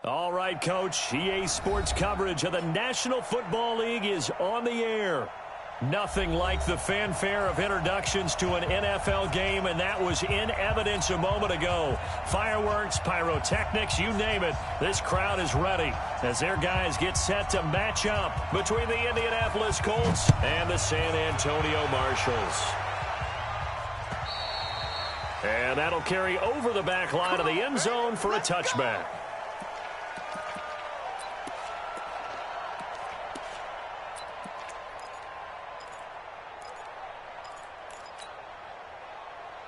All right, Coach. EA Sports coverage of the National Football League is on the air. Nothing like the fanfare of introductions to an NFL game, and that was in evidence a moment ago. Fireworks, pyrotechnics, you name it. This crowd is ready as their guys get set to match up between the Indianapolis Colts and the San Antonio Marshals. And that'll carry over the back line of the end zone for a touchback.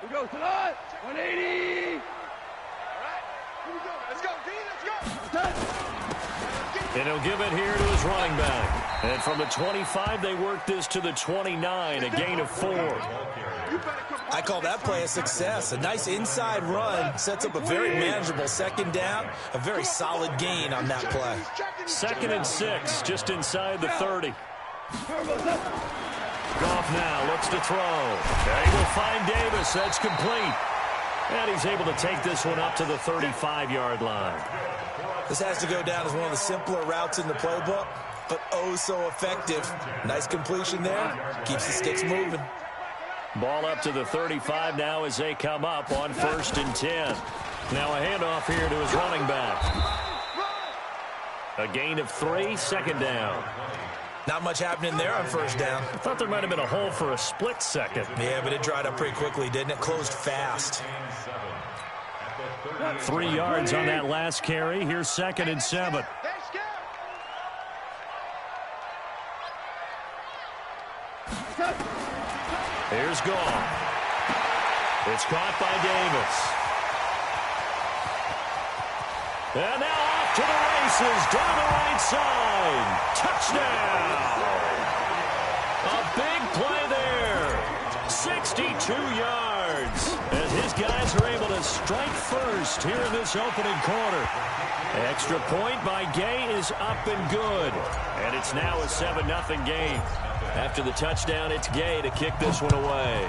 We go to the 180. All right, here we go. Let's go, D. Let's go. And he'll give it here to his running back. And from the 25, they work this to the 29, a gain of 4. I call that play a success. A nice inside run sets up a very manageable second down, a very solid gain on that play. 2nd and 6, just inside the 30. Goff now looks to throw. And he will find Davis. That's complete. And he's able to take this one up to the 35-yard line. This has to go down as one of the simpler routes in the playbook, but oh so effective. Nice completion there. Keeps the sticks moving. Ball up to the 35 now as they come up on 1st and 10. Now a handoff here to his running back. A gain of 3, 2nd down. Not much happening there on 1st down. I thought there might have been a hole for a split second. Yeah, but it dried up pretty quickly, didn't it? Closed fast. 3 yards on that last carry. Here's 2nd and 7. Here's Goff. It's caught by Davis. And now off to the races down the right side. Touchdown. A big play there. 62 yards. As his guys are able to strike first here in this opening quarter. Extra point by Gay is up and good. And it's now a 7-0 game. After the touchdown, it's Gay to kick this one away.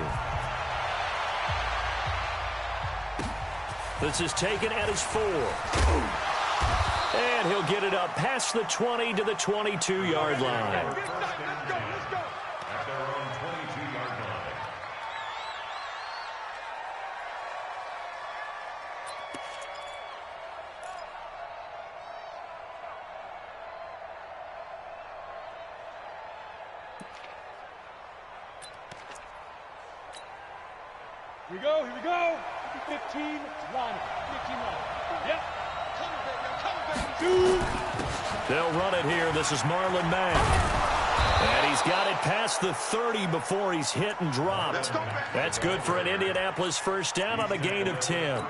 This is taken at his 4. And he'll get it up past the 20 to the 22-yard line. Here we go. 15, line. 15 line. Yep. They'll run it here. This is Marlon Mack. And he's got it past the 30 before he's hit and dropped. That's good for an Indianapolis 1st down on a gain of 10.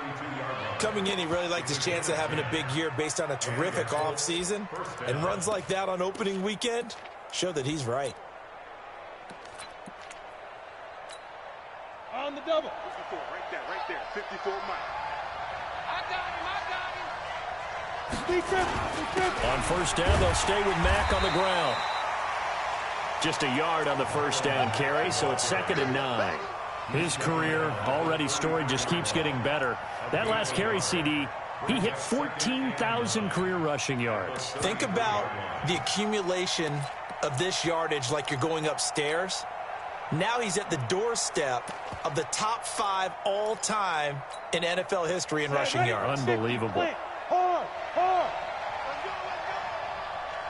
Coming in, he really liked his chance of having a big year based on a terrific offseason. And runs like that on opening weekend show that he's right. On the double. 54, right there. 54 Mike. I got him. Defense. On 1st down, they'll stay with Mack on the ground. Just a yard on the 1st down carry, so it's 2nd and 9. His career, already storied, just keeps getting better. That last carry, CD, he hit 14,000 career rushing yards. Think about the accumulation of this yardage like you're going upstairs. Now he's at the doorstep of the top 5 all-time in NFL history in rushing yards. Unbelievable. Hard.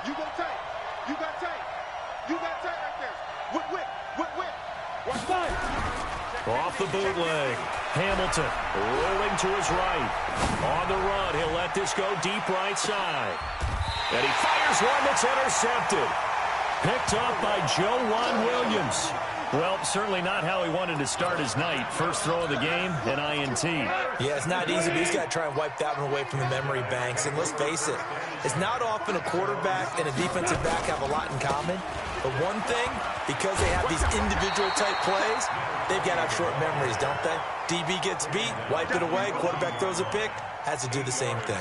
You go tight. You got tight. You got tight right there. Whip. Watch side. Off the bootleg. Hamilton rolling to his right. On the run, he'll let this go deep right side. And he fires one that's intercepted. Picked up by Joe Williams. Well, certainly not how he wanted to start his night. First throw of the game, an INT. Yeah, it's not easy, but he's got to try and wipe that one away from the memory banks. And let's face it, it's not often a quarterback and a defensive back have a lot in common. But one thing, because they have these individual type plays, they've got to have short memories, don't they? DB gets beat, wipe it away, quarterback throws a pick, has to do the same thing.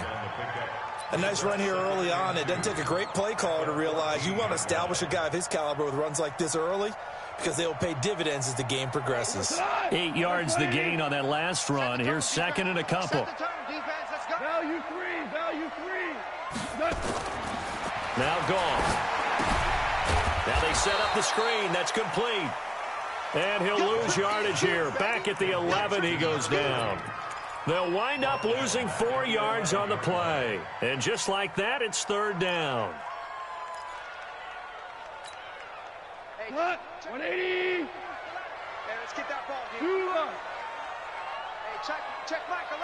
A nice run here early on. It doesn't take a great play caller to realize you want to establish a guy of his caliber with runs like this early, because they'll pay dividends as the game progresses. 8 yards the gain on that last run. Here's 2nd and a couple. Value three. Now gone. Now they set up the screen. That's complete. And he'll lose yardage here. Back at the 11, he goes down. They'll wind up losing 4 yards on the play. And just like that, it's 3rd down. Hey, 180. Hey, let's get that ball here. Hey, check Michael.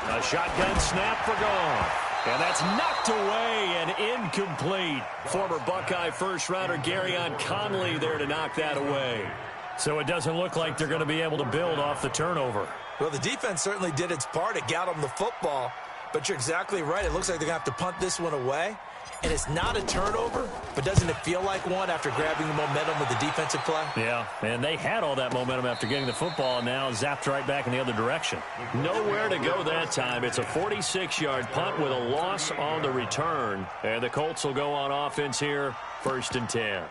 A shotgun snap for gone. And that's knocked away and incomplete. Former Buckeye first-rounder Garyon Conley there to knock that away. So it doesn't look like they're going to be able to build off the turnover. Well, the defense certainly did its part. It got them the football. But you're exactly right. It looks like they're going to have to punt this one away. And it's not a turnover, but doesn't it feel like one after grabbing the momentum with the defensive play? Yeah, and they had all that momentum after getting the football, and now zapped right back in the other direction. Nowhere to go that time. It's a 46-yard punt with a loss on the return. And the Colts will go on offense here, 1st and 10.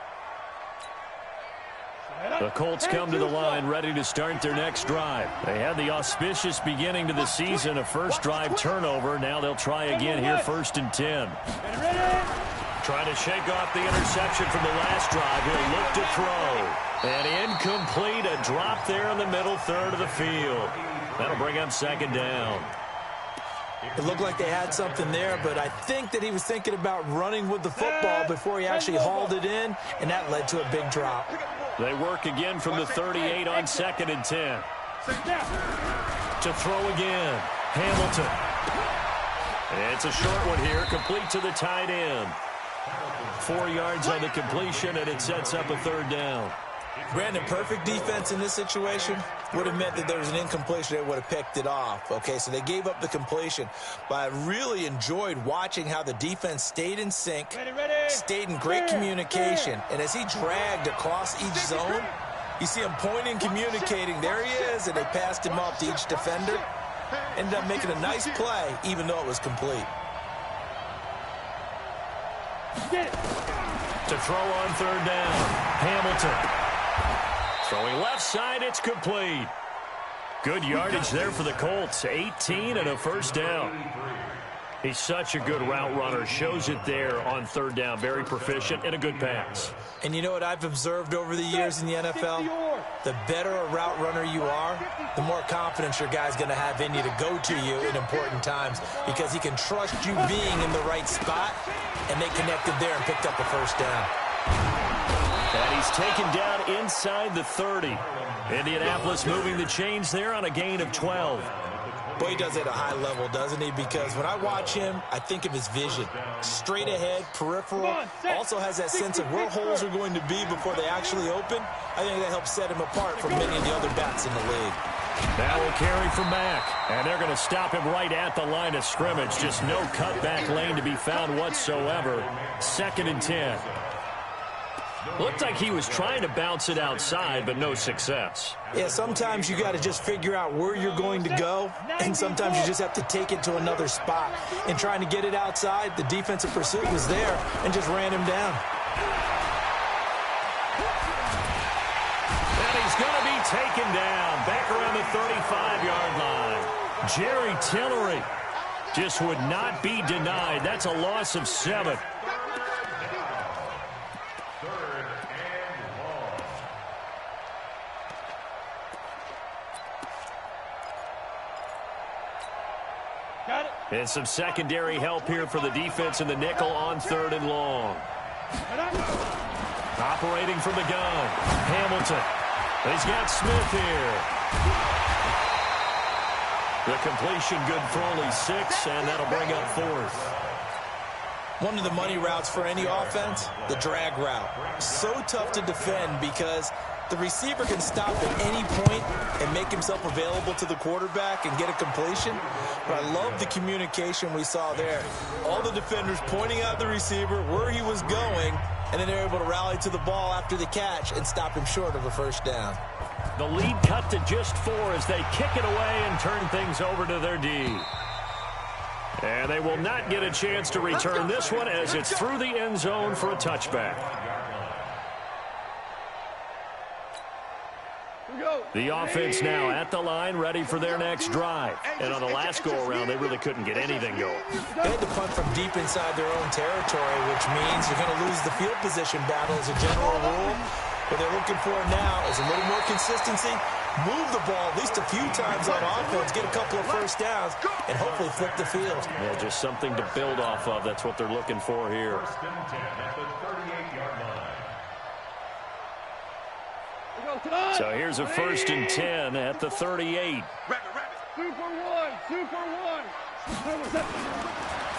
The Colts come to the line ready to start their next drive. They had the auspicious beginning to the season, a first drive turnover. Now they'll try again here, 1st and 10. Trying to shake off the interception from the last drive. He'll look to throw. And incomplete, a drop there in the middle third of the field. That'll bring up 2nd down. It looked like they had something there, but I think that he was thinking about running with the football before he actually hauled it in, and that led to a big drop. They work again from the 38 on 2nd and 10. To throw again. Hamilton. It's a short one here, complete to the tight end. 4 yards on the completion, and it sets up a 3rd down. Brandon, perfect defense in this situation would have meant that there was an incompletion that would have picked it off. Okay, so they gave up the completion. But I really enjoyed watching how the defense stayed in sync, stayed in great communication. And as he dragged across each zone, you see him pointing, communicating. There he is, and they passed him off to each defender. Ended up making a nice play, even though it was complete. To throw on 3rd down, Hamilton. Throwing left side, it's complete. Good yardage there for the Colts. 18 and a 1st down. He's such a good route runner. Shows it there on 3rd down. Very proficient and a good pass. And you know what I've observed over the years in the NFL? The better a route runner you are, the more confidence your guy's going to have in you to go to you in important times because he can trust you being in the right spot, and they connected there and picked up a 1st down. And he's taken down inside the 30. Indianapolis moving the chains there on a gain of 12. Boy, he does it at a high level, doesn't he? Because when I watch him, I think of his vision. Straight ahead, peripheral. Also has that sense of where holes are going to be before they actually open. I think that helps set him apart from many of the other bats in the league. Now will carry from back. And they're going to stop him right at the line of scrimmage. Just no cutback lane to be found whatsoever. 2nd and 10. Looked like he was trying to bounce it outside, but no success. Yeah, sometimes you got to just figure out where you're going to go, and sometimes you just have to take it to another spot. And trying to get it outside, the defensive pursuit was there and just ran him down. And he's going to be taken down back around the 35-yard line. Jerry Tillery just would not be denied. That's a loss of 7. And some secondary help here for the defense in the nickel on 3rd and long. Operating from the gun, Hamilton. He's got Smith here. The completion good for only 6, and that'll bring up 4th. One of the money routes for any offense, the drag route. So tough to defend because the receiver can stop at any point and make himself available to the quarterback and get a completion. But I love the communication we saw there. All the defenders pointing out the receiver, where he was going, and then they're able to rally to the ball after the catch and stop him short of a 1st down. The lead cut to just 4 as they kick it away and turn things over to their D. And they will not get a chance to return this one as it's through the end zone for a touchback. The offense now at the line, ready for their next drive. And on the last go-around, they really couldn't get anything going. They had to punt from deep inside their own territory, which means you're going to lose the field position battle as a general rule. What they're looking for now is a little more consistency, move the ball at least a few times on offense, get a couple of first downs, and hopefully flip the field. Yeah, just something to build off of. That's what they're looking for here. So here's a 1st and 10 at the 38. Super one.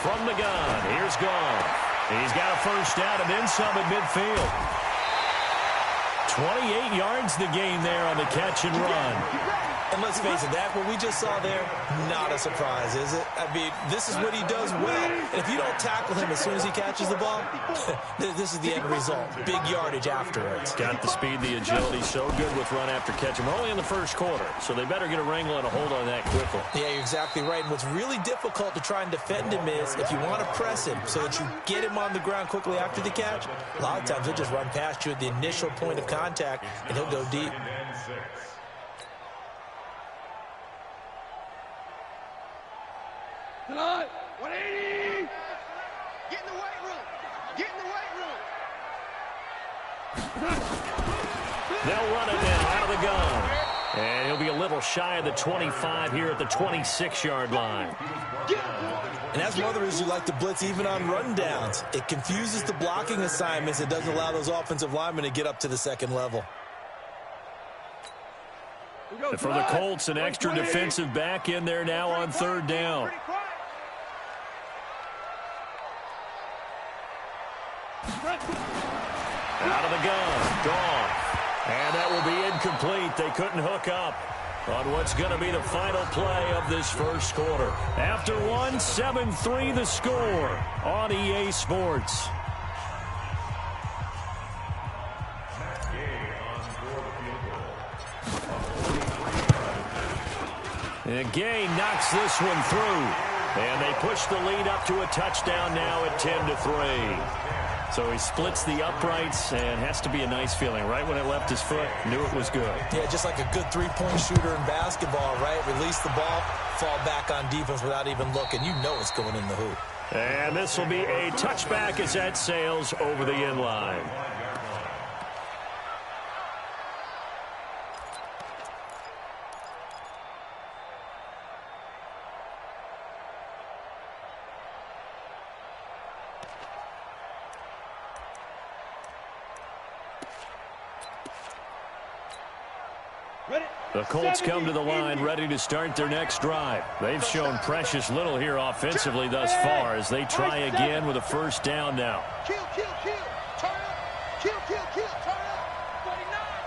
From the gun, here's Gone. He's got a first down and then some at midfield. 28 yards the gain there on the catch and run. And let's face it, that what we just saw there, not a surprise, is it? I mean, this is what he does well. And if you don't tackle him as soon as he catches the ball, this is the end result. Big yardage afterwards. Got the speed, the agility, so good with run after catch. And we're only in the first quarter, so they better get a wrangle and a hold on that quickly. Yeah, you're exactly right. And what's really difficult to try and defend him is if you want to press him so that you get him on the ground quickly after the catch, a lot of times he'll just run past you at the initial point of contact, and he'll go deep. Tonight, 180. Get in the weight room. Get in the weight room. They'll run it now out of the gun. And he'll be a little shy of the 25 here at the 26-yard line. And that's one of the reasons you like to blitz even on rundowns. It confuses the blocking assignments. It doesn't allow those offensive linemen to get up to the second level. And for the Colts, an extra defensive back in there now on 3rd down. Out of the gun, Gone. And that will be incomplete. They couldn't hook up on what's going to be the final play of this first quarter. After one, 7-3 the score on EA Sports. And Gay knocks this one through. And they push the lead up to a touchdown now at 10-3. So he splits the uprights, and has to be a nice feeling. Right when it left his foot, knew it was good. Yeah, just like a good three-point shooter in basketball, right? Release the ball, fall back on defense without even looking. You know it's going in the hoop. And this will be a touchback as that sails over the end line. The Colts come to the line ready to start their next drive. They've shown precious little here offensively thus far as they try again with a first down now. Kill. Turn up. Kill. Turn up. 49.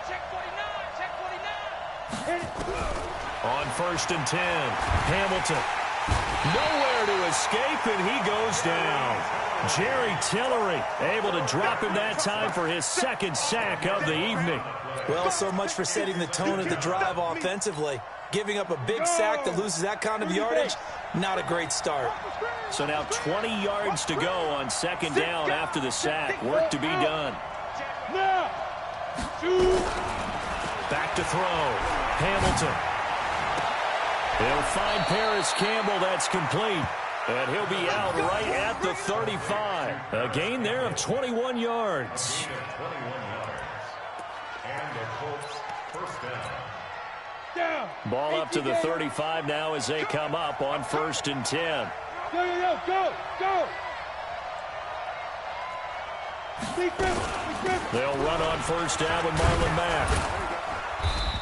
Check 49. On 1st and 10, Hamilton. Nowhere to escape, and he goes down. Jerry Tillery able to drop him that time for his 2nd sack of the evening. Well, so much for setting the tone of the drive offensively. Giving up a big sack that loses that kind of yardage, not a great start. So now 20 yards to go on 2nd down after the sack. Work to be done. Back to throw. Hamilton. He'll find Paris Campbell. That's complete. And he'll be out right at the 35. A gain there of 21 yards. Ball up to the 35 now as they come up on 1st and 10. Go. They'll run on 1st down with Marlon Mack.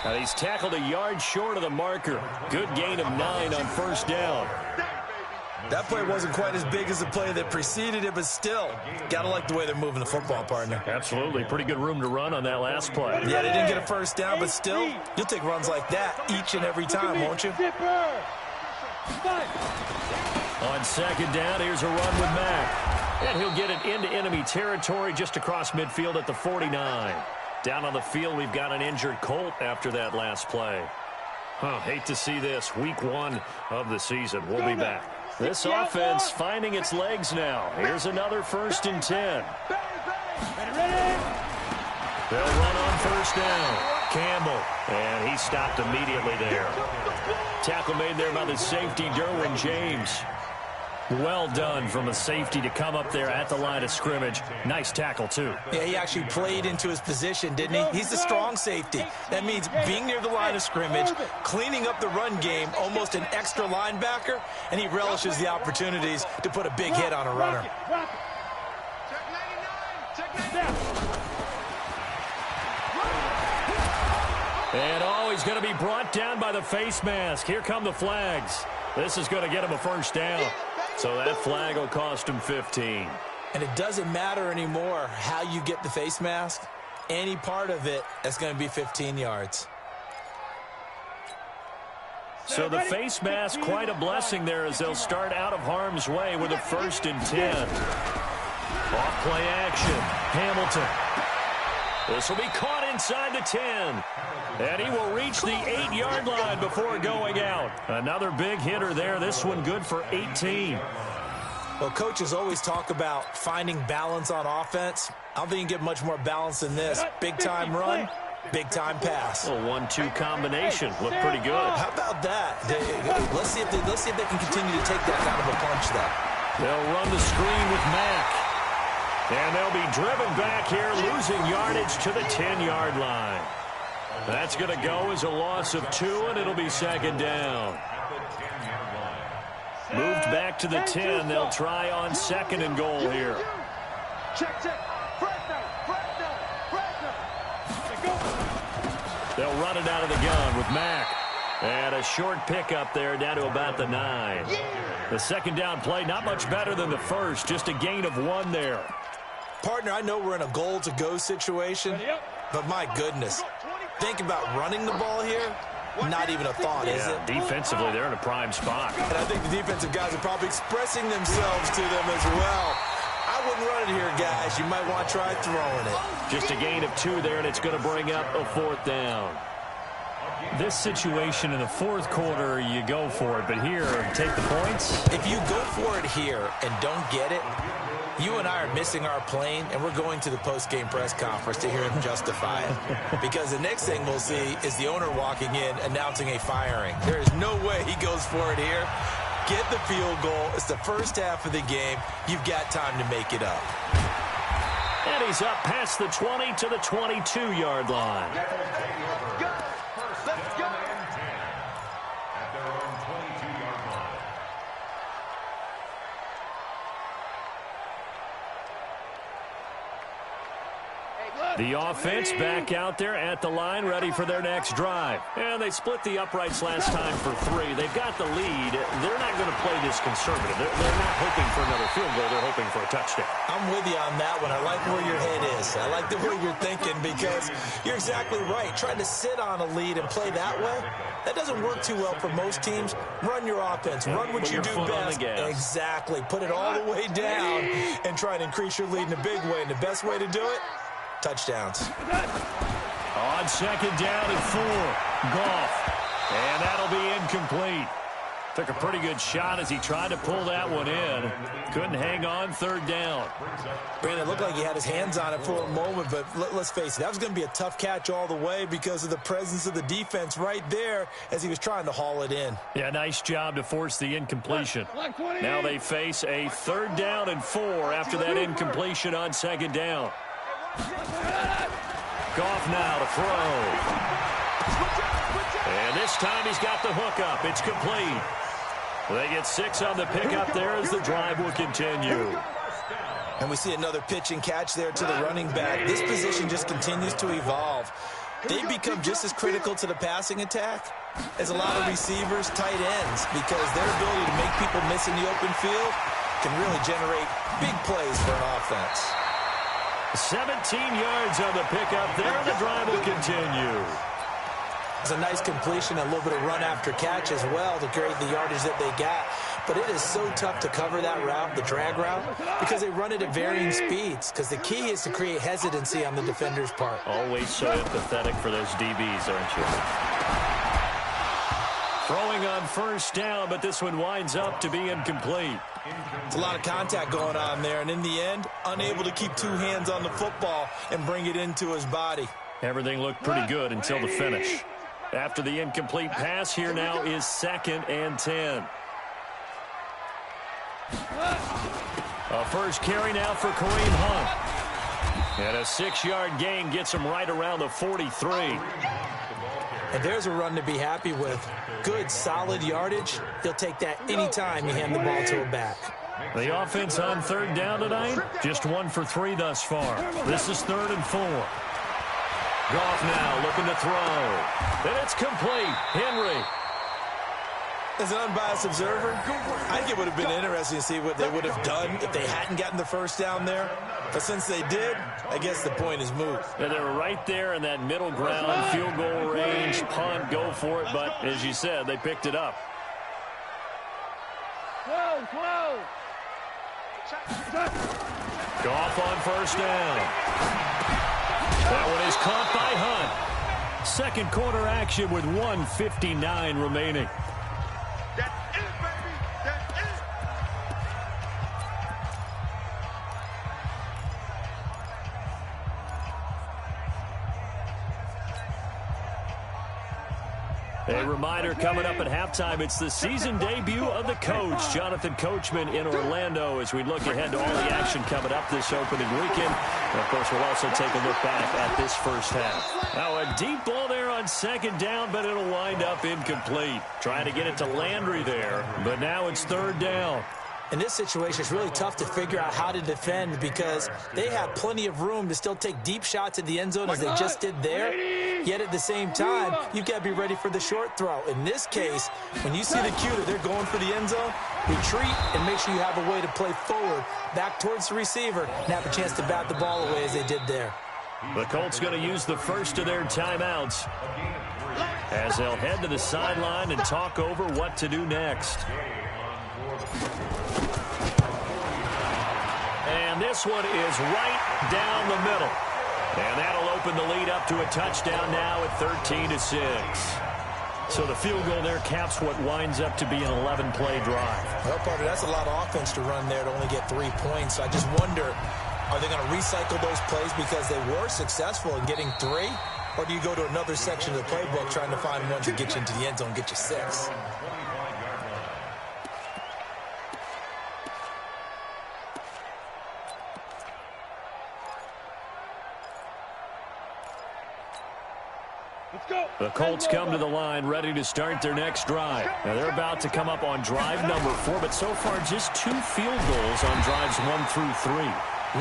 And he's tackled a yard short of the marker. Good gain of 9 on 1st down. That play wasn't quite as big as the play that preceded it, but still, gotta like the way they're moving the football, partner. Absolutely. Pretty good room to run on that last play. Yeah, they didn't get a first down, but still, you'll take runs like that each and every time, won't you? On 2nd down, here's a run with Mack. And he'll get it into enemy territory just across midfield at the 49. Down on the field, we've got an injured Colt after that last play. Hate to see this. Week 1 of the season. We'll be back. This offense finding its legs now. Here's another 1st and 10. They'll run on 1st down. Campbell, and he stopped immediately there. Tackle made there by the safety, Derwin James. Well done from a safety to come up there at the line of scrimmage. Nice tackle, too. Yeah, he actually played into his position, didn't he? He's a strong safety. That means being near the line of scrimmage, cleaning up the run game, almost an extra linebacker, and he relishes the opportunities to put a big hit on a runner. And he's going to be brought down by the face mask. Here come the flags. This is going to get him a first down. So that flag will cost him 15. And it doesn't matter anymore how you get the face mask. Any part of it, that's going to be 15 yards. So the face mask, quite a blessing there as they'll start out of harm's way with a 1st and 10. Off play action. Hamilton. This will be caught inside the 10. And he will reach the 8-yard line before going out. Another big hitter there. This one good for 18. Well, coaches always talk about finding balance on offense. I don't think you can get much more balance than this. Big-time run, big-time pass. A 1-2 combination. Looked pretty good. How about that? Let's see if they can continue to take that kind of a punch, though. They'll run the screen with Mack. And they'll be driven back here, losing yardage to the 10-yard line. That's going to go as a loss of 2, and it'll be 2nd down. Moved back to the 10. They'll try on 2nd and goal here. They'll run it out of the gun with Mack. And a short pickup there down to about the 9. The 2nd down play, not much better than the first, just a gain of 1 there. Partner, I know we're in a goal-to-go situation, but my goodness, think about running the ball here. Not even a thought, is it? Defensively, they're in a prime spot. And I think the defensive guys are probably expressing themselves to them as well. I wouldn't run it here, guys. You might want to try throwing it. Just a gain of 2 there, and it's going to bring up a 4th down. This situation in the 4th quarter, you go for it. But here, take the points. If you go for it here and don't get it, you and I are missing our plane, and we're going to the post-game press conference to hear him justify it. Because the next thing we'll see is the owner walking in announcing a firing. There is no way he goes for it here. Get the field goal. It's the first half of the game. You've got time to make it up. And he's up past the 20 to the 22-yard line. The offense back out there at the line, ready for their next drive. And they split the uprights last time for 3. They've got the lead. They're not going to play this conservative. They're not hoping for another field goal. They're hoping for a touchdown. I'm with you on that one. I like where your head is. I like the way you're thinking because you're exactly right. Trying to sit on a lead and play that way, that doesn't work too well for most teams. Run your offense. Run what you do best. Exactly. Put it all the way down and try and increase your lead in a big way. And the best way to do it, touchdowns. On 2nd down and 4, Goff. And that'll be incomplete. Took a pretty good shot as he tried to pull that one in. Couldn't hang on, 3rd down. Brandon, it looked like he had his hands on it for a moment, but let's face it, that was going to be a tough catch all the way because of the presence of the defense right there as he was trying to haul it in. Yeah, nice job to force the incompletion. Now they face a 3rd down and 4 after that incompletion on 2nd down. Goff now to throw. And this time he's got the hook up. It's complete. They get 6 on the pickup there as the drive will continue. And we see another pitch and catch there to the running back. This position just continues to evolve. They become just as critical to the passing attack as a lot of receivers, tight ends, because their ability to make people miss in the open field can really generate big plays for an offense. 17 yards on the pickup there, and the drive will continue. It's a nice completion, a little bit of run after catch as well to create the yardage that they got. But it is so tough to cover that route, the drag route, because they run it at varying speeds. Because the key is to create hesitancy on the defender's part. Always so empathetic for those DBs, aren't you? Throwing on 1st down, but this one winds up to be incomplete. It's a lot of contact going on there, and in the end, unable to keep 2 hands on the football and bring it into his body. Everything looked pretty good until the finish. After the incomplete pass, here now is 2nd and 10. A first carry now for Kareem Hunt. And a 6-yard gain gets him right around the 43. And there's a run to be happy with. Good, solid yardage. He'll take that anytime you hand the ball to a back. The offense on 3rd down tonight, just 1 for 3 thus far. This is 3rd and 4. Goff now looking to throw. And it's complete. Henry. As an unbiased observer, I think it would have been interesting to see what they would have done if they hadn't gotten the first down there. But since they did, I guess the point is moot. And they were right there in that middle ground, field goal range, punt, go for it. But as you said, they picked it up. Goff on first down. That one is caught by Hunt. Second quarter action with 1:59 remaining. A reminder coming up at halftime, it's the season debut of the coach, Jonathan Coachman, in Orlando, as we look ahead to all the action coming up this opening weekend. And of course, we'll also take a look back at this first half. Now, a deep ball there on 2nd down, but it'll wind up incomplete. Trying to get it to Landry there, but now it's 3rd down. In this situation, it's really tough to figure out how to defend because they have plenty of room to still take deep shots at the end zone as they just did there. Yet at the same time, you've got to be ready for the short throw. In this case, when you see the cue that they're going for the end zone, retreat and make sure you have a way to play forward, back towards the receiver, and have a chance to bat the ball away as they did there. The Colts going to use the first of their timeouts as they'll head to the sideline and talk over what to do next. And this one is right down the middle. And that'll open the lead up to a touchdown now at 13-6. So the field goal there caps what winds up to be an 11-play drive. Well, Parker, that's a lot of offense to run there to only get 3 points. I just wonder, are they going to recycle those plays because they were successful in getting 3? Or do you go to another section of the playbook trying to find ones that get you into the end zone and get you 6? The Colts come to the line ready to start their next drive. Now they're about to come up on drive number 4, but so far just 2 field goals on drives 1 through 3.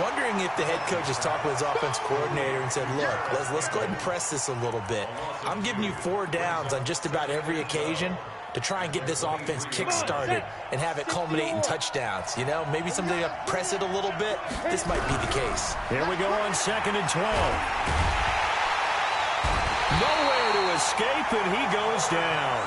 Wondering if the head coach has talked with his offense coordinator and said, look, let's go ahead and press this a little bit. I'm giving you 4 downs on just about every occasion to try and get this offense kick-started and have it culminate in touchdowns. You know, maybe something to press it a little bit. This might be the case. Here we go on 2nd and 12. Nowhere to escape, and he goes down.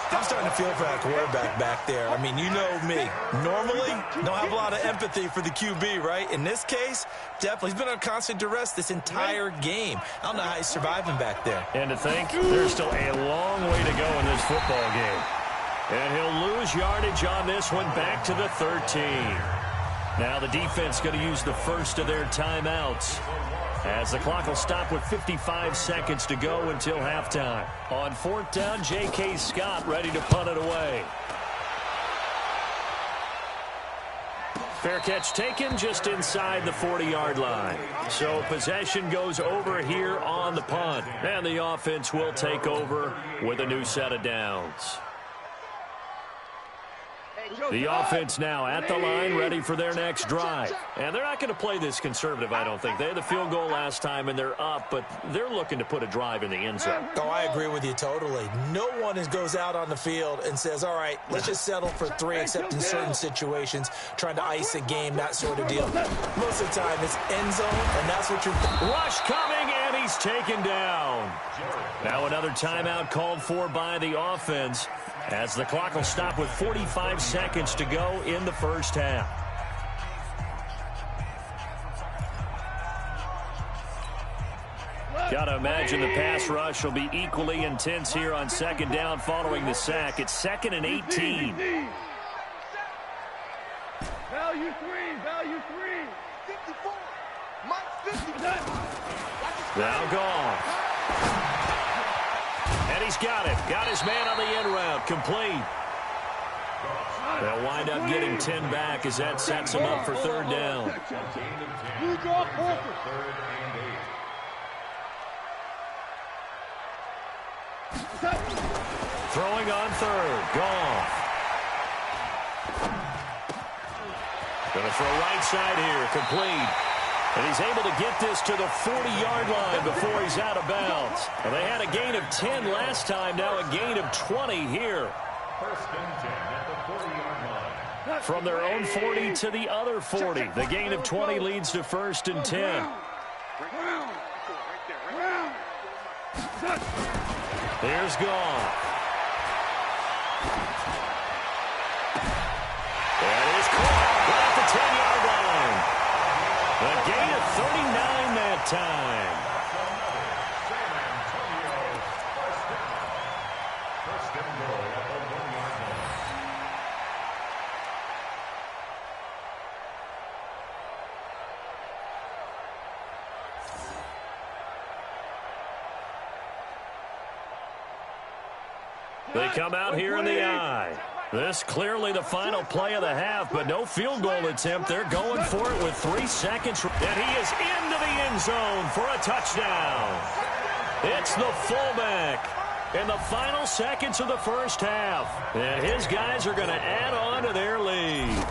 I'm starting to feel for that quarterback back there. I mean, you know me. Normally, don't have a lot of empathy for the QB, right? In this case, definitely. He's been on constant duress this entire game. I don't know how he's surviving back there. And to think, there's still a long way to go in this football game. And he'll lose yardage on this one back to the 13. Now the defense going to use the first of their timeouts, as the clock will stop with 55 seconds to go until halftime. On 4th down, J.K. Scott ready to punt it away. Fair catch taken just inside the 40-yard line. So possession goes over here on the punt. And the offense will take over with a new set of downs. The offense now at the line, ready for their next drive. And they're not going to play this conservative, I don't think. They had the field goal last time, and they're up, but they're looking to put a drive in the end zone. Oh, I agree with you totally. No one goes out on the field and says, all right, let's just settle for 3, except in certain situations, trying to ice a game, that sort of deal. Most of the time, it's end zone, and that's what you're... Rush coming, and he's taken down. Now another timeout called for by the offense, as the clock will stop with 45 seconds to go in the first half. Got to imagine the pass rush will be equally intense here on 2nd down following the sack. It's 2nd and 18. Value 3, value 3. 54. Mike 50. Now Goff. And he's got it. Got his man on the end route. Complete. They'll wind up getting 10 back as that sets him up for third down. Throwing on third. Goff. Going to throw right side here. Complete. And he's able to get this to the 40-yard line before he's out of bounds. And they had a gain of 10 last time, now a gain of 20 here. First and 10 at the 40-yard line. From their own 40 to the other 40. The gain of 20 leads to first and 10. Here's Goff. That is caught right at the 10-yard line. A gain of 39 that time. First and goal at the 1-yard line. They come out here in the eye. This clearly the final play of the half, but no field goal attempt. They're going for it with 3 seconds. And he is into the end zone for a touchdown. It's the fullback in the final seconds of the first half. And his guys are going to add on to their lead.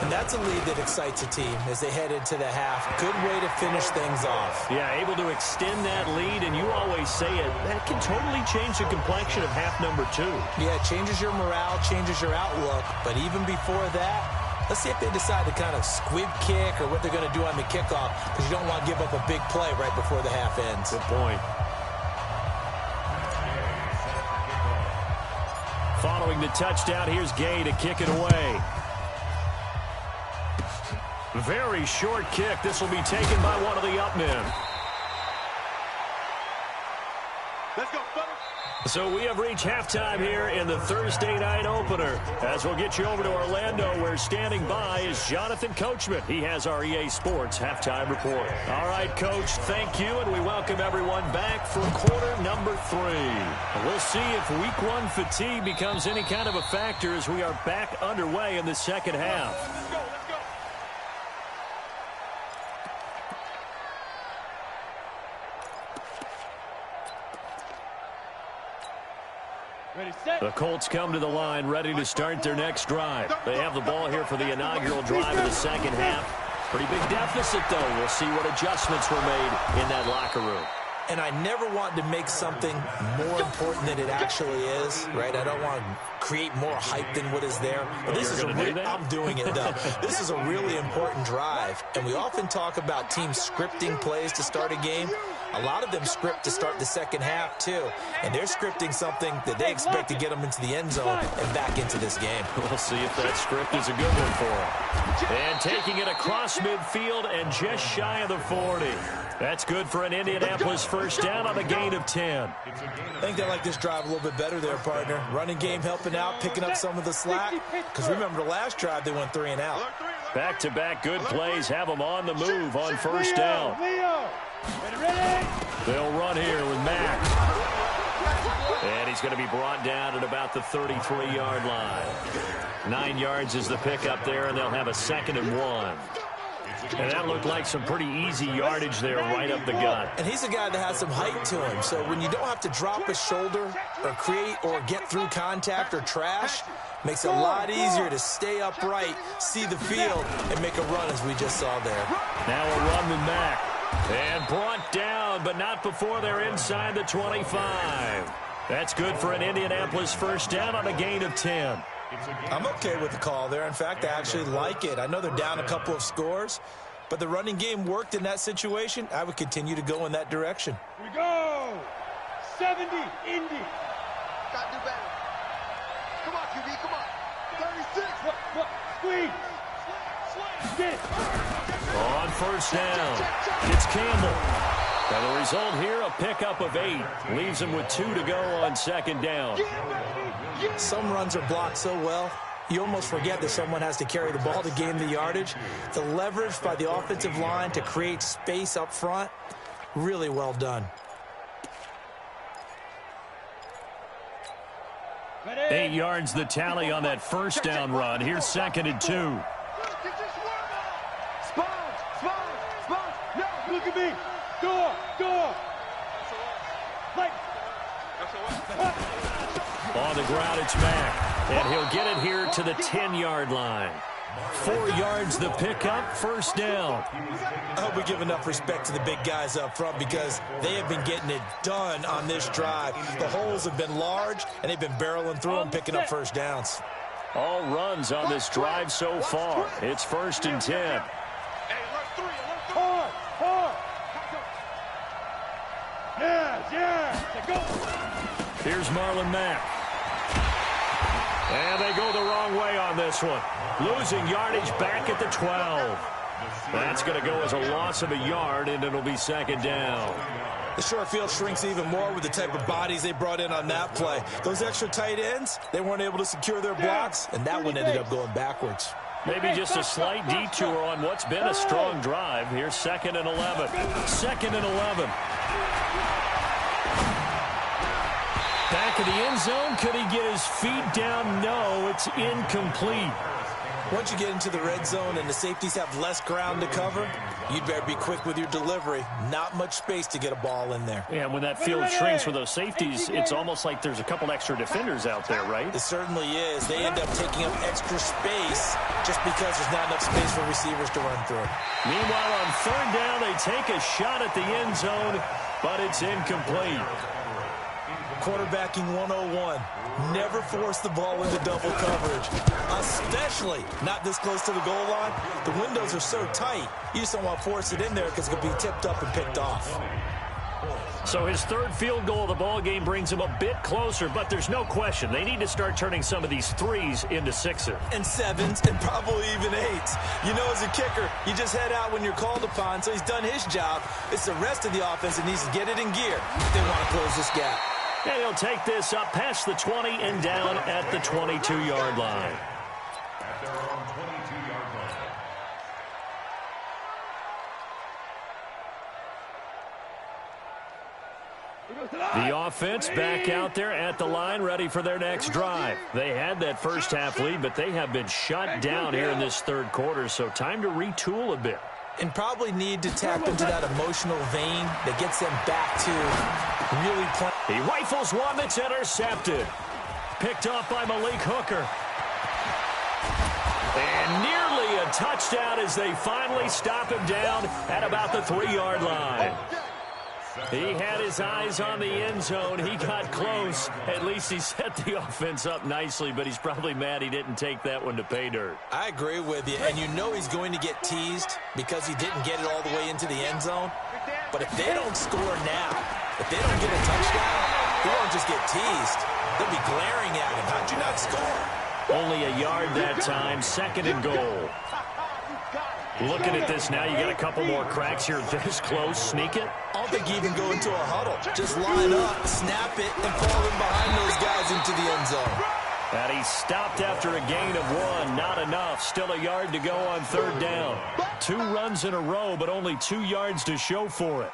And that's a lead that excites a team as they head into the half. Good way to finish things off. Yeah, able to extend that lead, and you always say it, that can totally change the complexion of half number 2. Yeah, it changes your morale, changes your outlook. But even before that, let's see if they decide to kind of squib kick or what they're going to do on the kickoff, because you don't want to give up a big play right before the half ends. Good point. Following the touchdown, here's Gay to kick it away. Very short kick. This will be taken by one of the up men. Let's go, fellas. So we have reached halftime here in the Thursday night opener. As we'll get you over to Orlando, where standing by is Jonathan Coachman. He has our EA Sports halftime report. All right, Coach, thank you, and we welcome everyone back for quarter number 3. We'll see if week 1 fatigue becomes any kind of a factor as we are back underway in the second half. Let's go, let's go. Ready, set. The Colts come to the line ready to start their next drive. They have the ball here for the inaugural drive of the second half. Pretty big deficit, though. We'll see what adjustments were made in that locker room. And I never want to make something more important than it actually is, right? I don't want to create more hype than what is there. But this is I'm doing it, though. This is a really important drive. And we often talk about teams scripting plays to start a game. A lot of them script to start the second half, too. And they're scripting something that they expect to get them into the end zone and back into this game. We'll see if that script is a good one for them. And taking it across midfield and just shy of the 40. That's good for an Indianapolis first down on a gain of 10. I think they like this drive a little bit better there, partner. Running game helping out, picking up some of the slack. Because remember, the last drive, they went 3 and out. Back-to-back good plays have them on the move on first down. They'll run here with Mack. And he's going to be brought down at about the 33-yard line. 9 yards is the pickup there, and they'll have a 2nd and 1. And that looked like some pretty easy yardage there right up the gut. And he's a guy that has some height to him. So when you don't have to drop a shoulder or create or get through contact or trash, makes it a lot easier to stay upright, see the field, and make a run as we just saw there. Now a run with Mack. And brought down, but not before they're inside the 25. That's good for an Indianapolis first down on a gain of 10. I'm okay with the call there. In fact, I actually like it. I know they're down a couple of scores, but the running game worked in that situation. I would continue to go in that direction. Here we go. 70, Indy. Gotta do better. Come on, QB, come on. 36. Look, squeeze. Get. On first down, it's Campbell. And the result here, a pickup of 8. Leaves him with 2 to go on 2nd down. Some runs are blocked so well, you almost forget that someone has to carry the ball to gain the yardage. The leverage by the offensive line to create space up front, Really well done. 8 yards the tally on that first down run. Here's 2nd and 2. No, look at me. Door. On the ground, it's Mack. And he'll get it here to the 10-yard line. 4 yards the pickup, first down. I hope we give enough respect to the big guys up front because they have been getting it done on this drive. The holes have been large, and they've been barreling through them, picking up first downs. All runs on this drive so far. It's 1st and 10. Here's Marlon Mack. And they go the wrong way on this one. Losing yardage back at the 12. That's going to go as a loss of a yard, and it'll be 2nd down. The short field shrinks even more with the type of bodies they brought in on that play. Those extra tight ends, they weren't able to secure their blocks, and that one ended up going backwards. Maybe just a slight detour on what's been a strong drive. Here's 2nd and 11. 2nd and 11. Back of the end zone. Could he get his feet down? No, it's incomplete. Once you get into the red zone and the safeties have less ground to cover, you'd better be quick with your delivery. Not much space to get a ball in there. Yeah, when that field shrinks with those safeties, it's almost like there's a couple extra defenders out there, right? It certainly is. They end up taking up extra space just because there's not enough space for receivers to run through. Meanwhile, on 3rd down, they take a shot at the end zone, but it's incomplete. Quarterbacking 101. Never force the ball into double coverage, especially not this close to the goal line. The windows are so tight, you just don't want to force it in there because it could be tipped up and picked off. So his 3rd field goal of the ball game brings him a bit closer, but there's no question they need to start turning some of these 3s into 6s. And 7s and probably even 8s. You know, as a kicker, you just head out when you're called upon, so he's done his job. It's the rest of the offense that needs to get it in gear if they want to close this gap. And he'll take this up past the 20 and down at the 22-yard line. At their own 22-yard line. The offense back out there at the line, ready for their next drive. They had that first half lead, but they have been shut down here in this 3rd quarter, so time to retool a bit. And probably need to tap into that emotional vein that gets them back to really playing. He rifles one that's intercepted. Picked up by Malik Hooker. And nearly a touchdown as they finally stop him down at about the 3-yard line. He had his eyes on the end zone. He got close. At least he set the offense up nicely, but he's probably mad he didn't take that one to pay dirt. I agree with you, and you know he's going to get teased because he didn't get it all the way into the end zone. But if they don't score now, if they don't get a touchdown, he won't just get teased. They'll be glaring at him. How'd you not score? Only a yard that time, 2nd and goal. Looking at this now, you got a couple more cracks here this close. Sneak it. I don't think you even go into a huddle. Just line up, snap it, and fall in behind those guys into the end zone. And he stopped after a gain of 1. Not enough. Still a yard to go on 3rd down. 2 runs in a row, but only 2 yards to show for it.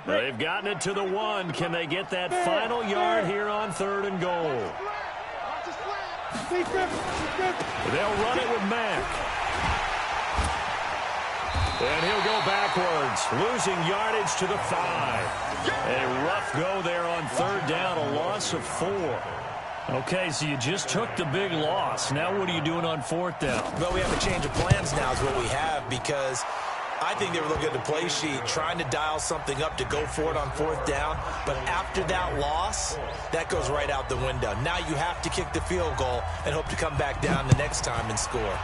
They've gotten it to the 1. Can they get that final yard here on 3rd and goal? They'll run it with Mack. And he'll go backwards, losing yardage to the 5. A rough go there on 3rd down, a loss of 4. Okay, so you just took the big loss. Now what are you doing on 4th down? Well, we have a change of plans now is what we have because I think they were looking at the play sheet, trying to dial something up to go for it on 4th down. But after that loss, that goes right out the window. Now you have to kick the field goal and hope to come back down the next time and score.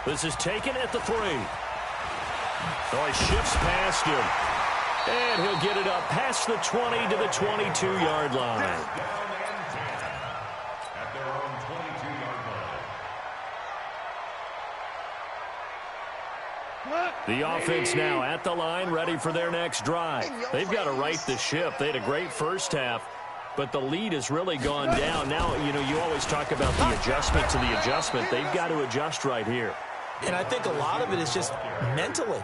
This is taken at the 3. So he shifts past him. And he'll get it up past the 20 to the 22-yard line. At their own 22-yard line. The offense now at the line, ready for their next drive. They've got to right the ship. They had a great first half, but the lead has really gone down. Now, you always talk about the adjustment to the adjustment. They've got to adjust right here. And I think a lot of it is just mentally.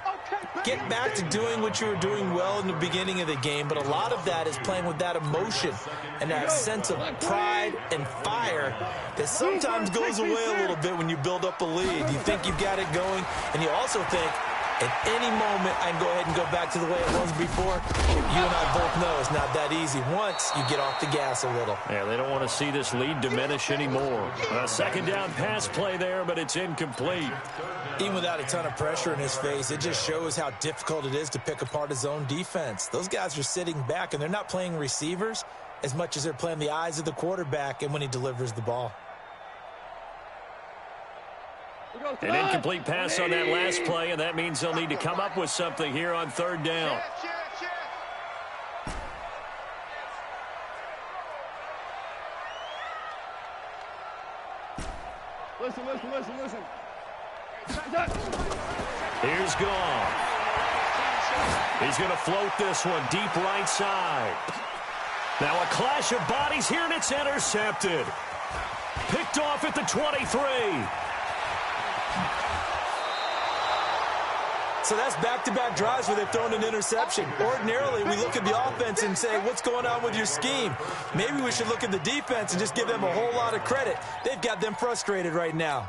Get back to doing what you were doing well in the beginning of the game, but a lot of that is playing with that emotion and that sense of pride and fire that sometimes goes away a little bit when you build up a lead. You think you've got it going, and you also think, at any moment, I can go ahead and go back to the way it was before. You and I both know it's not that easy once you get off the gas a little. Yeah, they don't want to see this lead diminish anymore. A second down pass play there, but it's incomplete. Even without a ton of pressure in his face, it just shows how difficult it is to pick apart his own defense. Those guys are sitting back, and they're not playing receivers as much as they're playing the eyes of the quarterback and when he delivers the ball. An incomplete pass on that last play, and that means they'll need to come up with something here on third down. Listen. Here's Gone. He's going to float this one deep right side. Now a clash of bodies here, and it's intercepted. Picked off at the 23. So that's back-to-back drives where they've thrown an interception. Ordinarily, we look at the offense and say, what's going on with your scheme? Maybe we should look at the defense and just give them a whole lot of credit. They've got them frustrated right now.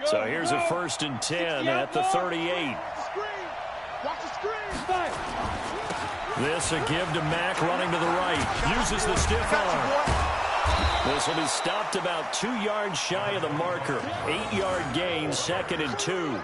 So here's a 1st and 10 at the 38. Watch the screen. This a give to Mack running to the right. Uses the stiff arm. This will be stopped about 2 yards shy of the marker. 8-yard gain, 2nd and 2.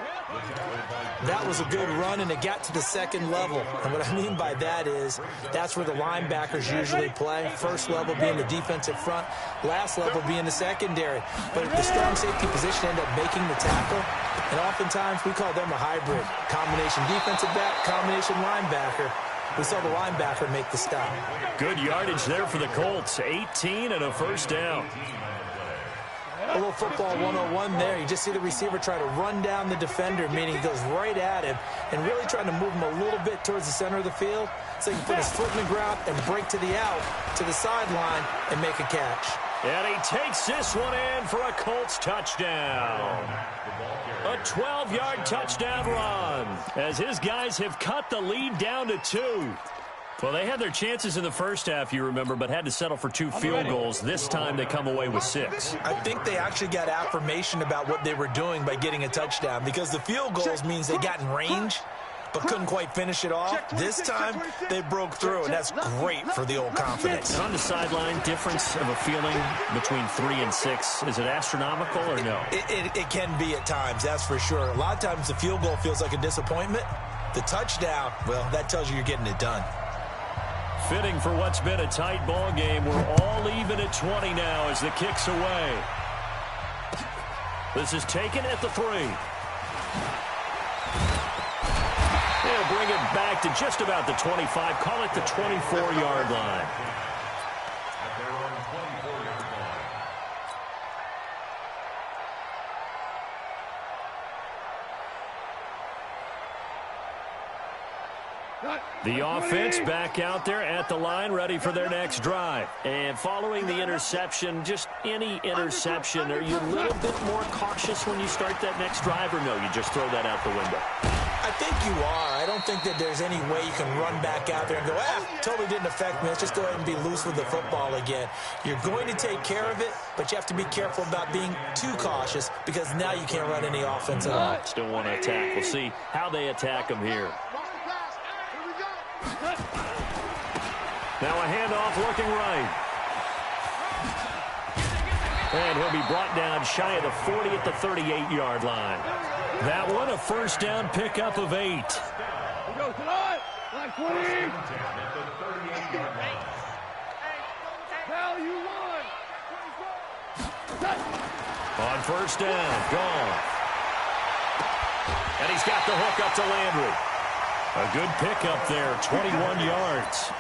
That was a good run, and it got to the second level. And what I mean by that is that's where the linebackers usually play. First level being the defensive front, last level being the secondary. But the strong safety position ended up making the tackle, and oftentimes we call them a hybrid. Combination defensive back, combination linebacker. We saw the linebacker make the stop. Good yardage there for the Colts. 18 and a 1st down. A little football 101 there. You just see the receiver try to run down the defender, meaning he goes right at him and really trying to move him a little bit towards the center of the field so he can put his foot in the ground and break to the out, to the sideline, and make a catch. And he takes this one in for a Colts touchdown. A 12-yard touchdown run as his guys have cut the lead down to 2. Well, they had their chances in the first half, you remember, but had to settle for 2 field goals. This time they come away with 6. I think they actually got affirmation about what they were doing by getting a touchdown because the field goals means they got in range but couldn't quite finish it off. This time they broke through, and that's great for the old confidence. And on the sideline, difference of a feeling between 3 and 6, is it astronomical or no? It can be at times, that's for sure. A lot of times the field goal feels like a disappointment. The touchdown, well, that tells you you're getting it done. Fitting for what's been a tight ball game. We're all even at 20 now as the kick's away. This is taken at the 3. They'll bring it back to just about the 25. Call it the 24-yard line. The offense back out there at the line, ready for their next drive. And following the interception, just any interception, are you a little bit more cautious when you start that next drive, or no, you just throw that out the window? I think you are. I don't think that there's any way you can run back out there and go, totally didn't affect me. Let's just go ahead and be loose with the football again. You're going to take care of it, but you have to be careful about being too cautious because now you can't run any offense at all. Still want to attack. We'll see how they attack them here. Now a handoff looking right. And he'll be brought down shy of the 40 at the 38-yard line. That one a 1st down pickup of 8. On 1st down, Gone. And he's got the hook up to Landry. A good pickup there, 21 yards.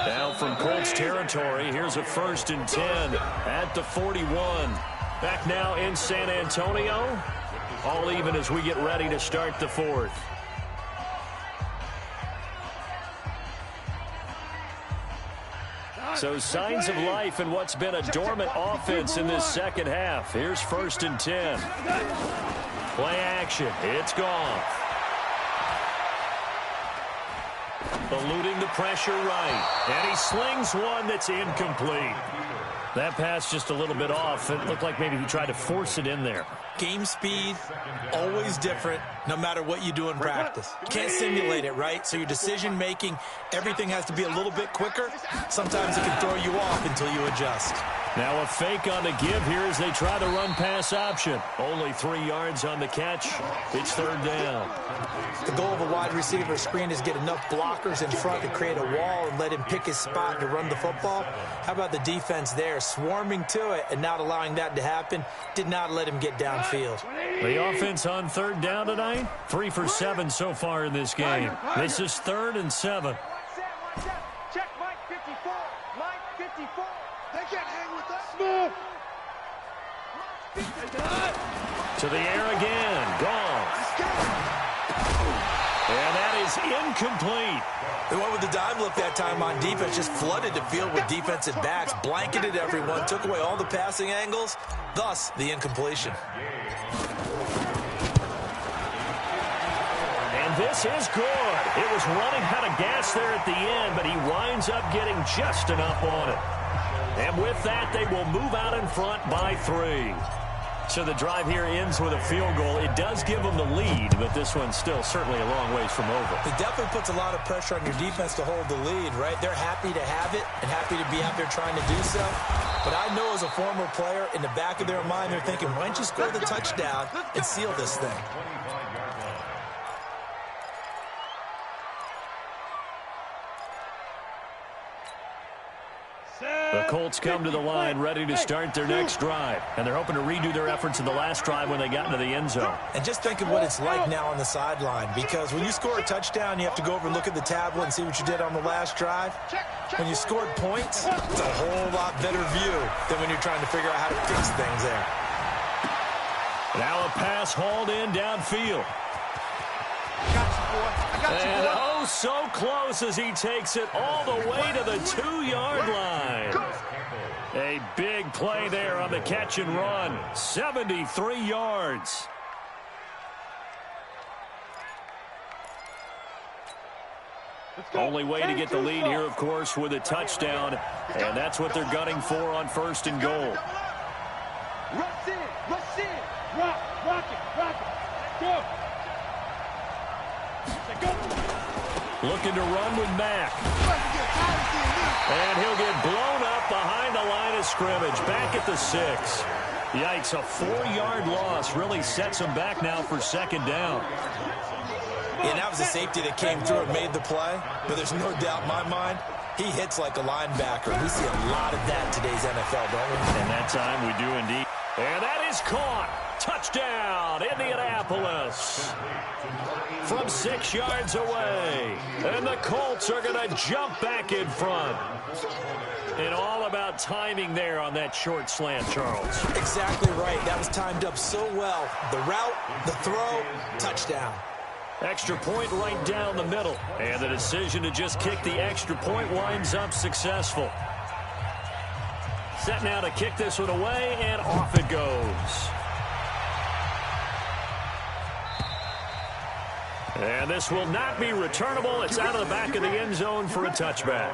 Now from Colts territory, here's a 1st and 10 at the 41. Back now in San Antonio. All even as we get ready to start the fourth. So signs of life in what's been a dormant offense in this second half. Here's 1st and 10. Play action. It's gone. Eluding the pressure right. And he slings one that's incomplete. That pass just a little bit off. It looked like maybe he tried to force it in there. Game speed, always different, no matter what you do in practice. You can't simulate it, right? So your decision-making, everything has to be a little bit quicker. Sometimes it can throw you off until you adjust. Now a fake on the give here as they try the run-pass option. Only 3 yards on the catch. It's 3rd down. The goal of a wide receiver screen is get enough blockers in front to create a wall and let him pick his spot to run the football. How about the defense there, swarming to it and not allowing that to happen? Did not let him get downfield. The offense on 3rd down tonight, 3 for 7 so far in this game. This is 3rd and 7. Check Mike 54. Mike 54. They can't hang with us. Move. To the air again. Gone. And that is incomplete. They went with the dime look that time on defense, just flooded the field with defensive backs, blanketed everyone, took away all the passing angles, thus the incompletion. And this is good. It was running out of gas there at the end, but he winds up getting just enough on it. And with that, they will move out in front by 3. So the drive here ends with a field goal. It does give them the lead, but this one's still certainly a long ways from over. It definitely puts a lot of pressure on your defense to hold the lead, right? They're happy to have it and happy to be out there trying to do so. But I know as a former player, in the back of their mind, they're thinking, why don't you score the touchdown and seal this thing? The Colts come to the line ready to start their next drive. And they're hoping to redo their efforts in the last drive when they got into the end zone. And just think of what it's like now on the sideline. Because when you score a touchdown, you have to go over and look at the tablet and see what you did on the last drive. When you scored points, it's a whole lot better view than when you're trying to figure out how to fix things there. Now a pass hauled in downfield. And oh, so close as he takes it all the way to the 2-yard line. A big play there on the catch and run. 73 yards. Only way to get the lead here, of course, with a touchdown. And that's what they're gunning for on 1st and goal. Rush in, rock it, go. Looking to run with Mack. And he'll get blown up behind the line of scrimmage. Back at the 6. Yikes, a 4-yard loss really sets him back now for 2nd down. Yeah, that was a safety that came through and made the play. But there's no doubt in my mind, he hits like a linebacker. We see a lot of that in today's NFL, don't we? And that time we do indeed. And that is caught. Touchdown, Indianapolis. From 6 yards away. And the Colts are going to jump back in front. And all about timing there on that short slant, Charles. Exactly right. That was timed up so well. The route, the throw, touchdown. Extra point right down the middle. And the decision to just kick the extra point winds up successful. Set now to kick this one away, and off it goes. And this will not be returnable. It's out of the back of the end zone for a touchback.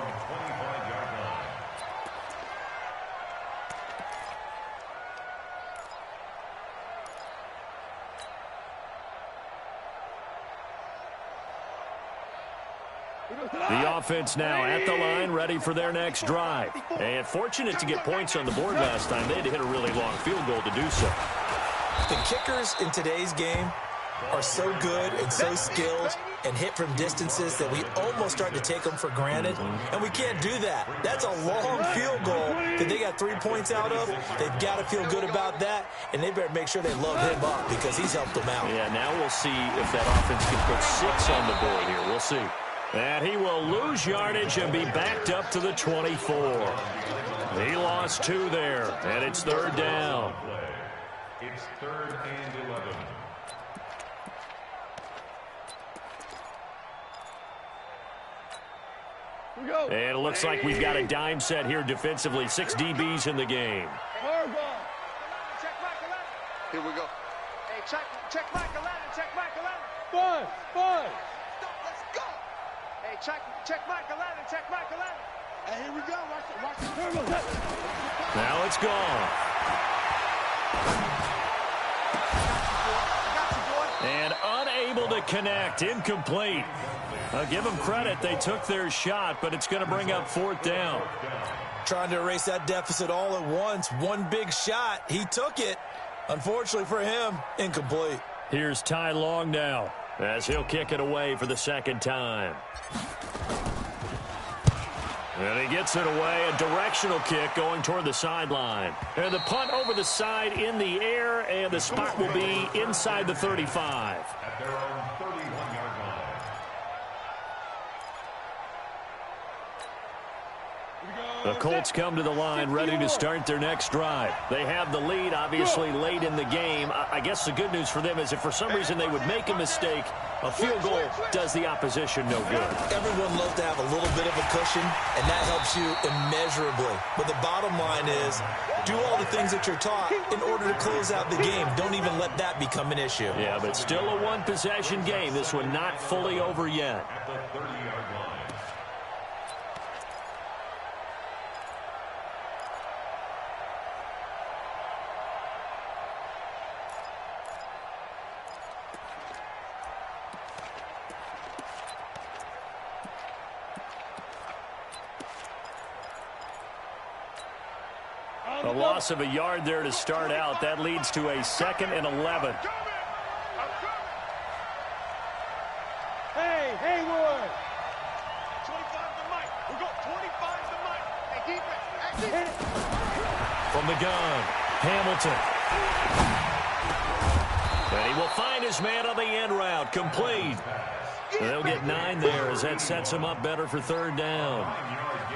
The offense now at the line, ready for their next drive. And fortunate to get points on the board last time. They had to hit a really long field goal to do so. The kickers in today's game are so good and so skilled and hit from distances that we almost start to take them for granted. And we can't do that. That's a long field goal that they got 3 points out of. They've got to feel good about that, and they better make sure they load him up because he's helped them out. Yeah, now we'll see if that offense can put 6 on the board here. We'll see. And he will lose yardage and be backed up to the 24. He lost 2 there, and it's 3rd down. It's 3rd and 11. And it looks like we've got a dime set here defensively. 6 DBs in the game. Here we go. Hey, check Mike 11, check Mike 11. Five. Let's go. Hey, check Mike 11, check Mike 11. Hey, here we go. Watch the turbo. Now it's gone. And unable to connect. Incomplete. I'll give them credit. They took their shot, but it's going to bring up 4th down. Trying to erase that deficit all at once. One big shot. He took it. Unfortunately for him, incomplete. Here's Ty Long now as he'll kick it away for the 2nd time. And he gets it away, a directional kick going toward the sideline. And the punt over the side in the air, and the spot will be inside the 35. At their own 31-yard line. The Colts come to the line ready to start their next drive. They have the lead, obviously, late in the game. I guess the good news for them is if for some reason they would make a mistake, a field goal does the opposition no good. Everyone loves to have a little bit of a cushion, and that helps you immeasurably. But the bottom line is, do all the things that you're taught in order to close out the game. Don't even let that become an issue. Yeah, but still a one-possession game. This one not fully over yet. At the 30-yard line. A loss of a yard there to start out. That leads to a 2nd and 11. Hey, Haywood. 25 to Mike. We go 25 to Mike. Hey, defense. From the gun, Hamilton. And he will find his man on the end route. Complete. They'll get 9 there as that sets him up better for 3rd down.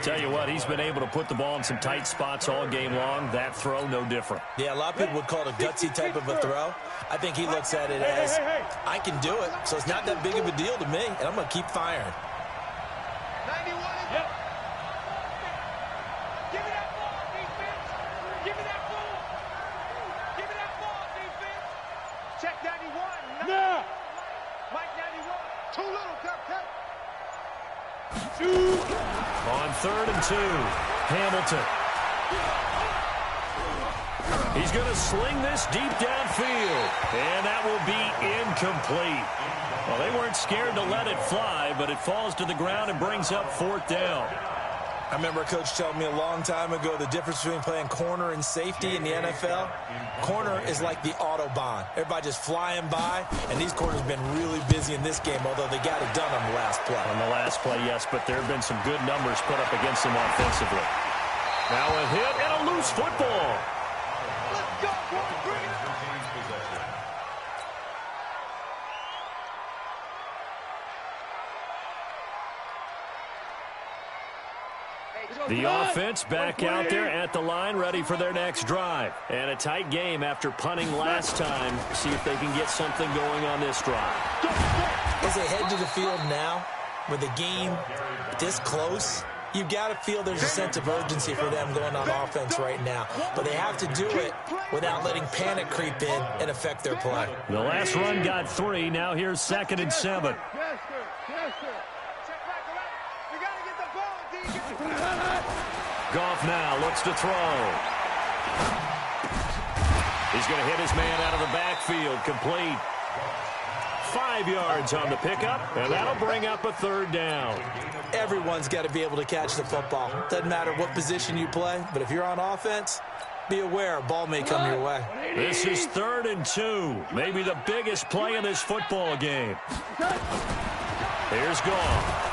Tell you what, he's been able to put the ball in some tight spots all game long. That throw, no different. Yeah, a lot of people would call it a gutsy type of a throw. I think he looks at it as, I can do it, so it's not that big of a deal to me, and I'm going to keep firing. 91. Yep. Give me that ball, defense. Give me that ball. Give me that ball, defense. Check 91. No. Mike 91. Too little, Cap. On 3rd and 2, Hamilton. He's going to sling this deep downfield, and that will be incomplete. Well, they weren't scared to let it fly, but it falls to the ground and brings up 4th down. I remember a coach telling me a long time ago the difference between playing corner and safety in the NFL. Corner is like the Autobahn. Everybody just flying by, and these corners have been really busy in this game, although they got it done on the last play. On the last play, yes, but there have been some good numbers put up against them offensively. Now a hit and a loose football. Let's go, boy. Bring it. The offense back out there at the line, ready for their next drive. And a tight game after punting last time. See if they can get something going on this drive. As they head to the field now, with the game this close, you've got to feel there's a sense of urgency for them going on offense right now. But they have to do it without letting panic creep in and affect their play. The last run got 3. Now here's 2nd and 7. Yes, sir. Yes, sir. Check back around. We got to get the ball, D. Goff now looks to throw. He's going to hit his man out of the backfield. Complete. 5 yards on the pickup, and that'll bring up a 3rd down. Everyone's got to be able to catch the football. Doesn't matter what position you play, but if you're on offense, be aware a ball may come your way. This is 3rd and 2. Maybe the biggest play in this football game. Here's Goff.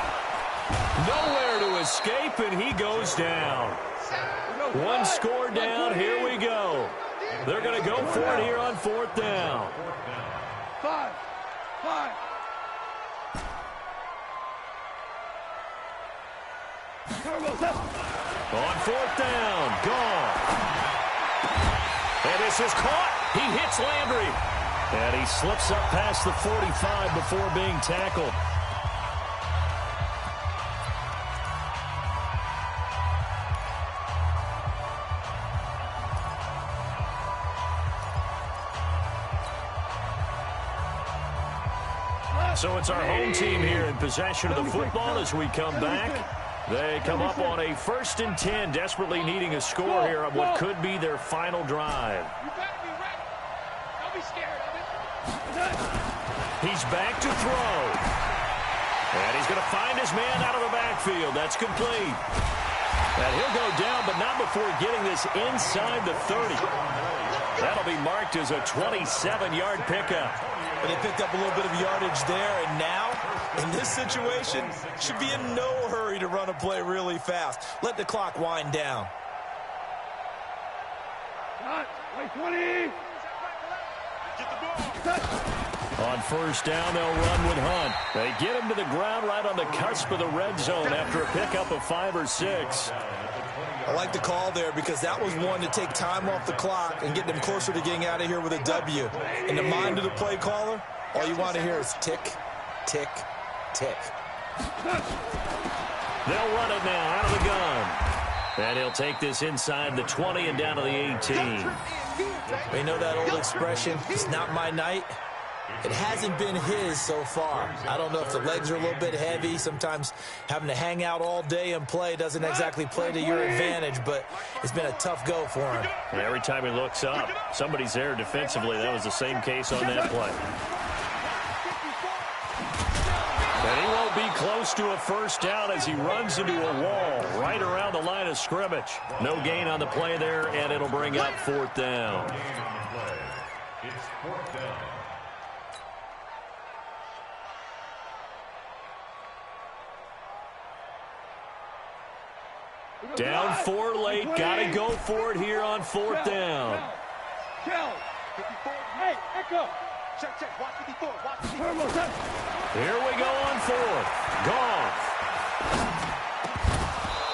Nowhere to escape, and he goes down. 1 score down. Here we go. They're going to go for it here on 4th down. 5. On fourth down, gone. And this is caught. He hits Landry. And he slips up past the 45 before being tackled. So it's our home team here in possession of the football as we come back. They come up on a 1st and 10, desperately needing a score here on what could be their final drive. You better be ready. Don't be scared of it. He's back to throw. And he's going to find his man out of the backfield. That's complete. And he'll go down, but not before getting this inside the 30. That'll be marked as a 27-yard pickup. But they picked up a little bit of yardage there, and now, in this situation, should be in no hurry to run a play really fast. Let the clock wind down. Wait, 20. On first down, they'll run with Hunt. They get him to the ground right on the cusp of the red zone after a pickup of 5 or 6. I like the call there because that was one to take time off the clock and get them closer to getting out of here with a W. In the mind of the play caller, all you want to hear is tick, tick, tick. They'll run it now out of the gun. And he'll take this inside the 20 and down to the 18. You know that old expression, it's not my night? It hasn't been his so far. I don't know if the legs are a little bit heavy. Sometimes having to hang out all day and play doesn't exactly play to your advantage, but it's been a tough go for him. And every time he looks up, somebody's there defensively. That was the same case on that play. And he won't be close to a first down as he runs into a wall right around the line of scrimmage. No gain on the play there, and it'll bring up 4th down. It's 4th down. Down 4 late. Got to go for it here on 4th down. Hey, Echo. Check. Watch 54. Watch 54. Here we go on 4th. Gone.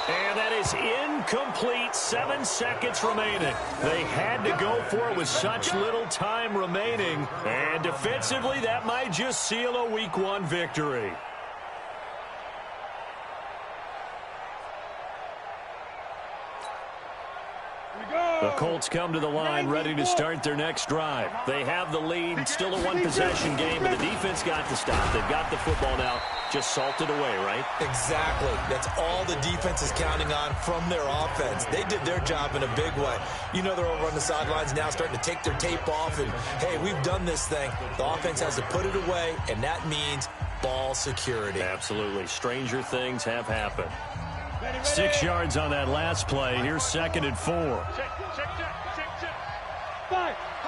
And that is incomplete. 7 seconds remaining. They had to go for it with such little time remaining. And defensively, that might just seal a Week 1 victory. The Colts come to the line ready to start their next drive. They have the lead, still a one-possession game, but the defense got to stop. They've got the football now, just salted away, right? Exactly. That's all the defense is counting on from their offense. They did their job in a big way. You know they're over on the sidelines now starting to take their tape off, and, hey, we've done this thing. The offense has to put it away, and that means ball security. Absolutely. Stranger things have happened. 6 yards on that last play. Here's 2nd and 4. Check.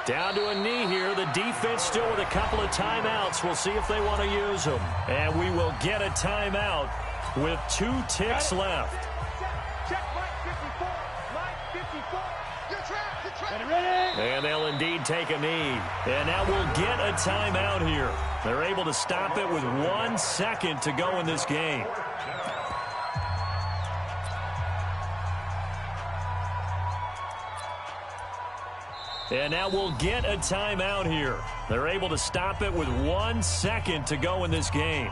Down to a knee here. The defense still with a couple of timeouts. We'll see if they want to use them. And we will get a timeout with 2 ticks left. Check, Mike 54. You're trapped. And they'll indeed take a knee. And now we'll get a timeout here. They're able to stop it with 1 second to go in this game. And now we'll get a timeout here. They're able to stop it with 1 second to go in this game.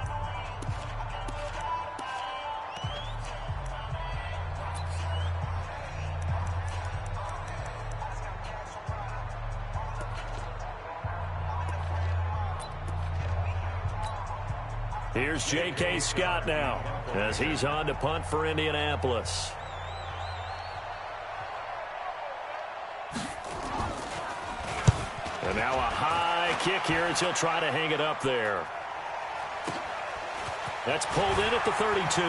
Here's J.K. Scott now as he's on to punt for Indianapolis. And now a high kick here as he'll try to hang it up there. That's pulled in at the 32.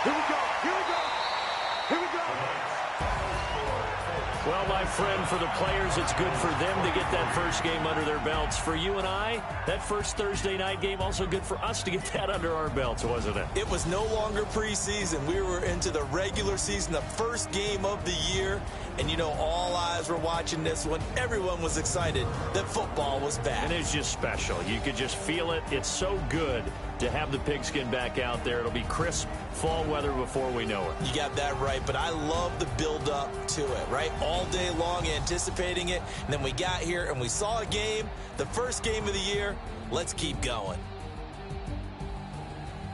Here we go. Well, my friend, for the players, it's good for them to get that first game under their belts. For you and I, that first Thursday night game, also good for us to get that under our belts, wasn't it? It was no longer preseason. We were into the regular season, the first game of the year. And, you know, all eyes were watching this one. Everyone was excited that football was back. And it's just special. You could just feel it. It's so good to have the pigskin back out there. It'll be crisp fall weather before we know it. You got that right, but I love the build-up to it, right? All day long anticipating it, and then we got here and we saw a game, the first game of the year. Let's keep going.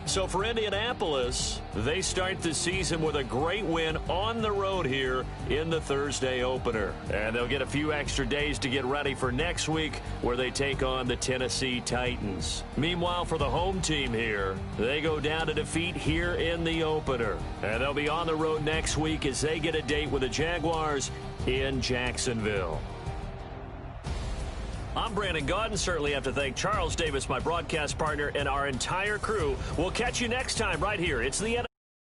So for Indianapolis, they start the season with a great win on the road here in the Thursday opener. And they'll get a few extra days to get ready for next week where they take on the Tennessee Titans. Meanwhile, for the home team here, they go down to defeat here in the opener. And they'll be on the road next week as they get a date with the Jaguars in Jacksonville. I'm Brandon Gaudin. Certainly have to thank Charles Davis, my broadcast partner, and our entire crew. We'll catch you next time right here. It's the